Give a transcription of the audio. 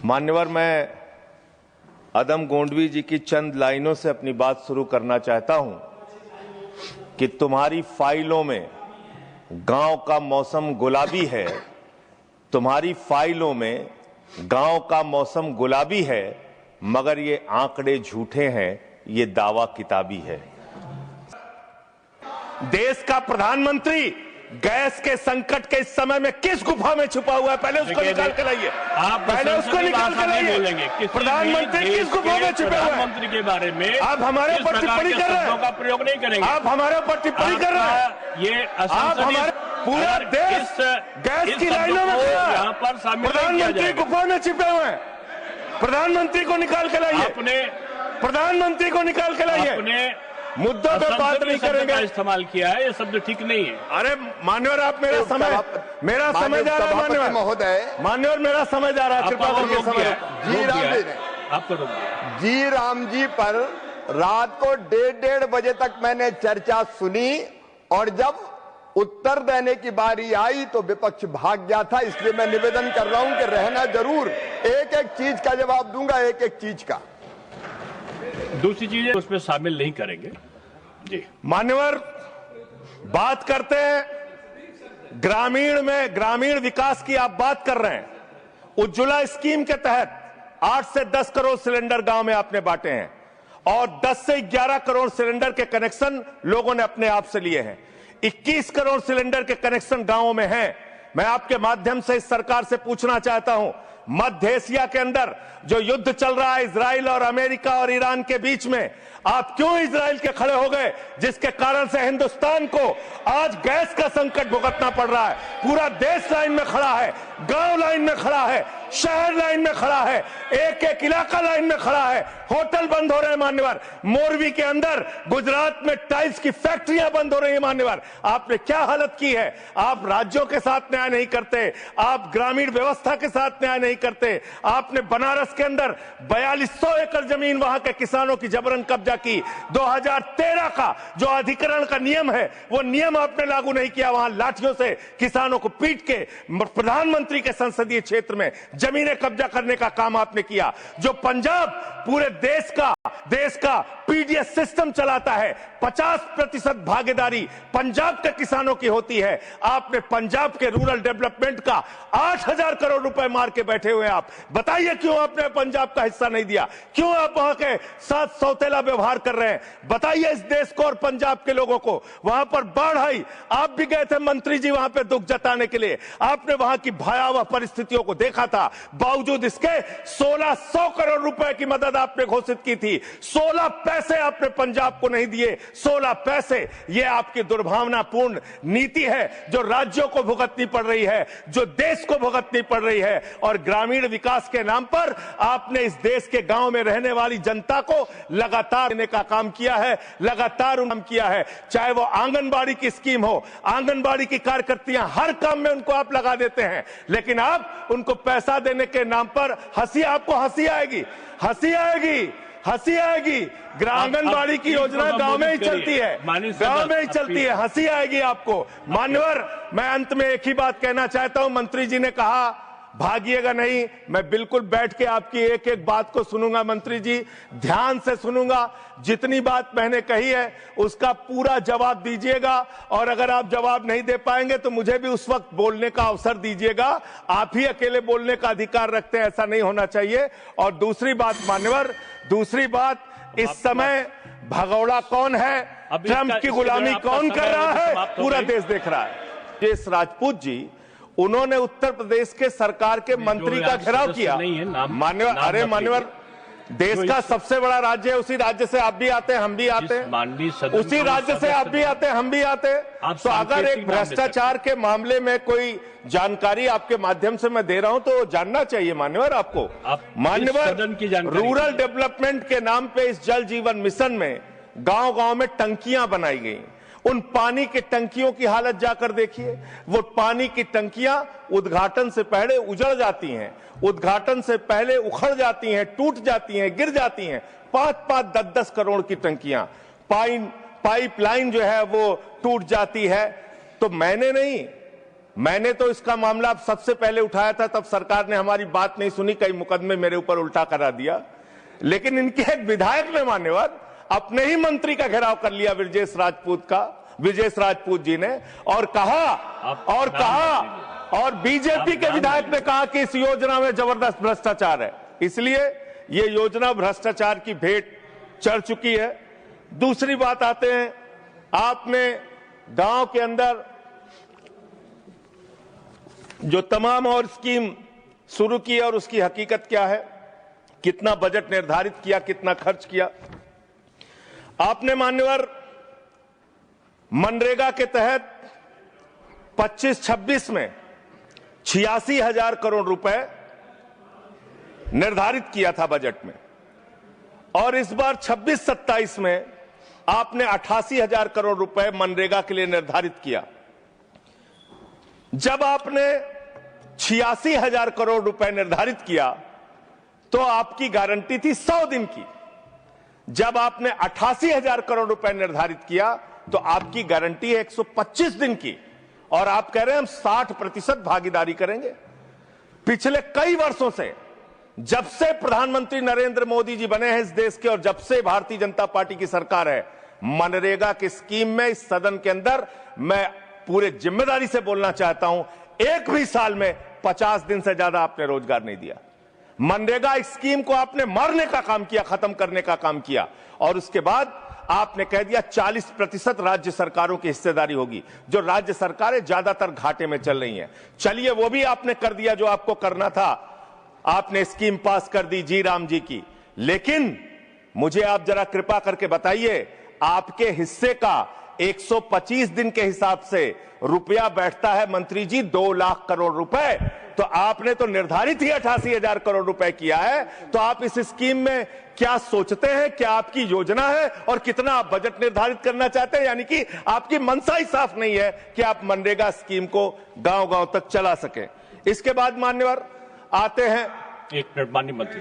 मान्यवर, मैं अदम गोंडवी जी की चंद लाइनों से अपनी बात शुरू करना चाहता हूं कि तुम्हारी फाइलों में गांव का मौसम गुलाबी है, तुम्हारी फाइलों में गांव का मौसम गुलाबी है, मगर ये आंकड़े झूठे हैं, ये दावा किताबी है। देश का प्रधानमंत्री गैस के संकट के इस समय में किस गुफा में छुपा हुआ है? पहले उसको निकाल के लाइए। आप पहले उसको निकाल के लाइए। प्रधानमंत्री किस गुफा में छुपे हुए हैं? प्रधानमंत्री के बारे में आप हमारे ऊपर टिप्पणी कर रहे हैं, का प्रयोग नहीं करेंगे। आप हमारे ऊपर टिप्पणी कर रहे हैं। ये आप हमारे पूरा देश गैस की लाइनों में खड़ा है, यहाँ पर शामिल प्रधानमंत्री गुफा में छिपे हुए हैं। प्रधानमंत्री को निकाल के लाइए। प्रधानमंत्री को निकाल के लाइए। मुद्दों पे बात नहीं करेंगे। इस्तेमाल किया है, ये शब्द ठीक नहीं है। अरे मान्यवर, आप मेरा समय जा रहा है। मान्यवर महोदय, मान्यवर मेरा समय जा रहा है, कृपा करके समय। जी राम जी ने आपको जी राम जी पर रात को 1:30 बजे तक मैंने चर्चा सुनी और जब उत्तर देने की बारी आई तो विपक्ष भाग गया था। इसलिए मैं निवेदन कर रहा हूं कि रहना जरूर, एक एक चीज का जवाब दूंगा, एक एक चीज का। दूसरी चीजें उसमें शामिल नहीं करेंगे। जी मान्यवर, बात करते हैं ग्रामीण विकास की। आप बात कर रहे हैं उज्ज्वला स्कीम के तहत 8 से 10 करोड़ सिलेंडर गांव में आपने बांटे हैं और 10 से 11 करोड़ सिलेंडर के कनेक्शन लोगों ने अपने आप से लिए हैं। 21 करोड़ सिलेंडर के कनेक्शन गांवों में हैं। मैं आपके माध्यम से इस सरकार से पूछना चाहता हूं, मध्य एशिया के अंदर जो युद्ध चल रहा है इजराइल और अमेरिका और ईरान के बीच में, आप क्यों इजराइल के खड़े हो गए, जिसके कारण से हिंदुस्तान को आज गैस का संकट भुगतना पड़ रहा है? पूरा देश लाइन में खड़ा है, गांव लाइन में खड़ा है, शहर लाइन में खड़ा है, एक एक इलाका लाइन में खड़ा है। होटल बंद हो रहे हैं मान्यवर। मोरवी के अंदर गुजरात में टाइल्स की फैक्ट्रियां बंद हो रही है मान्यवर। आपने क्या हालत की है? आप राज्यों के साथ न्याय नहीं करते, आप ग्रामीण व्यवस्था के साथ न्याय नहीं करते। आपने बनारस के अंदर 4200 एकड़ जमीन वहां के किसानों की जबरन कब्जा की। 2013 का जो अधिकरण का नियम है, वो नियम आपने लागू नहीं किया। वहां लाठियों से किसानों को पीट के प्रधानमंत्री के संसदीय क्षेत्र में जमीनें कब्जा करने का काम आपने किया। जो पंजाब पूरे देश का पीडीएस सिस्टम चलाता है, 50% भागीदारी पंजाब के किसानों की होती है। आपने पंजाब के रूरल डेवलपमेंट का 8000 करोड़ रुपए मार के बैठे हुए। आप बताइए क्यों आपने पंजाब का हिस्सा नहीं दिया? क्यों आप वहां के साथ सौतेला व्यवहार कर रहे हैं? बताइए इस देश को और पंजाब के लोगों को। वहां पर बाढ़ आई, आप भी गए थे मंत्री जी वहां पे दुख जताने के लिए। आपने वहां की भयावह परिस्थितियों को देखा था। बावजूद इसके 1600 करोड़ रुपए की मदद आपने घोषित की थी। 16 पैसे आपने पंजाब को नहीं दिए। 16 पैसे। यह आपकी दुर्भावनापूर्ण नीति है जो राज्यों को भुगतनी पड़ रही है, जो देश को भुगतनी पड़ रही है। और ग्रामीण विकास के नाम पर आपने इस देश के गांव में रहने वाली जनता को लगातार देने का काम किया है, लगातार काम किया है। चाहे वो आंगनबाड़ी की स्कीम हो, आंगनबाड़ी की कार्यकर्तियां, हर काम में उनको आप लगा देते हैं, लेकिन आप उनको पैसा देने के नाम पर आपको हंसी आएगी। आंगनबाड़ी की योजना गांव में ही चलती है, गांव में ही चलती है। हंसी आएगी आपको। मान्यवर, मैं अंत में एक ही बात कहना चाहता हूं। मंत्री जी ने कहा भागिएगा नहीं, मैं बिल्कुल बैठ के आपकी एक एक बात को सुनूंगा। मंत्री जी, ध्यान से सुनूंगा। जितनी बात मैंने कही है उसका पूरा जवाब दीजिएगा, और अगर आप जवाब नहीं दे पाएंगे तो मुझे भी उस वक्त बोलने का अवसर दीजिएगा। आप ही अकेले बोलने का अधिकार रखते हैं, ऐसा नहीं होना चाहिए। और दूसरी बात मान्यवर, दूसरी बात, इस समय भगौड़ा कौन है, ट्रंप की गुलामी कौन कर रहा है, पूरा देश देख रहा है। एस राजपूत जी, उन्होंने उत्तर प्रदेश के सरकार के मंत्री का घेराव किया। मान्यवर, अरे मान्यवर, देश का सबसे बड़ा राज्य है, उसी राज्य से आप भी आते हैं, हम भी आते हैं, उसी राज्य से आप भी आते हैं, हम भी आते हैं। तो अगर एक भ्रष्टाचार के मामले में कोई जानकारी आपके माध्यम से मैं दे रहा हूं तो जानना चाहिए मान्यवर आपको। मान्यवर, रूरल डेवलपमेंट के नाम पे इस जल जीवन मिशन में गांव-गांव में टंकियां बनाई गई। उन पानी की टंकियों की हालत जाकर देखिए। वो पानी की टंकियां उद्घाटन से पहले उजड़ जाती हैं, उद्घाटन से पहले उखड़ जाती हैं, टूट जाती हैं, गिर जाती हैं। 5-5, 10-10 करोड़ की टंकियां, पाइपलाइन जो है वो टूट जाती है। तो मैंने नहीं, मैंने तो इसका मामला सबसे पहले उठाया था, तब सरकार ने हमारी बात नहीं सुनी, कई मुकदमे मेरे ऊपर उल्टा करा दिया। लेकिन इनके एक विधायक ने मान्यवर अपने ही मंत्री का घेराव कर लिया विजेश राजपूत जी ने, और बीजेपी के विधायक ने कहा कि इस योजना में जबरदस्त भ्रष्टाचार है। इसलिए ये योजना भ्रष्टाचार की भेंट चढ़ चुकी है। दूसरी बात आते हैं, आपने गांव के अंदर जो तमाम और स्कीम शुरू की और उसकी हकीकत क्या है, कितना बजट निर्धारित किया, कितना खर्च किया। आपने मान्यवर मनरेगा के तहत 25-26 में 86,000 करोड़ रुपए निर्धारित किया था बजट में, और इस बार 26-27 में आपने 88,000 करोड़ रुपए मनरेगा के लिए निर्धारित किया। जब आपने 86,000 करोड़ रुपए निर्धारित किया तो आपकी गारंटी थी 100 दिन की। जब आपने 88,000 करोड़ रुपए निर्धारित किया तो आपकी गारंटी है 125 दिन की, और आप कह रहे हैं हम 60% भागीदारी करेंगे। पिछले कई वर्षों से, जब से प्रधानमंत्री नरेंद्र मोदी जी बने हैं इस देश के, और जब से भारतीय जनता पार्टी की सरकार है, मनरेगा की स्कीम में इस सदन के अंदर मैं पूरे जिम्मेदारी से बोलना चाहता हूं, एक भी साल में 50 दिन से ज्यादा आपने रोजगार नहीं दिया। मनरेगा स्कीम को आपने मारने का काम किया, खत्म करने का काम किया, और उसके बाद आपने कह दिया 40% राज्य सरकारों की हिस्सेदारी होगी। जो राज्य सरकारें ज्यादातर घाटे में चल रही हैं, चलिए वो भी आपने कर दिया जो आपको करना था, आपने स्कीम पास कर दी जी राम जी की। लेकिन मुझे आप जरा कृपा करके बताइए, आपके हिस्से का 125 दिन के हिसाब से रुपया बैठता है मंत्री जी 2 लाख करोड़ रुपए, तो आपने तो निर्धारित ही 88,000 करोड़ रुपए किया है। तो आप इस स्कीम में क्या सोचते हैं, क्या आपकी योजना है, और कितना आप बजट निर्धारित करना चाहते हैं? यानी कि आपकी मनसा ही साफ नहीं है कि आप मनरेगा स्कीम को गांव-गांव तक चला सकें। इसके बाद मान्यवर आते हैं, एक मिनट माननीय मंत्री।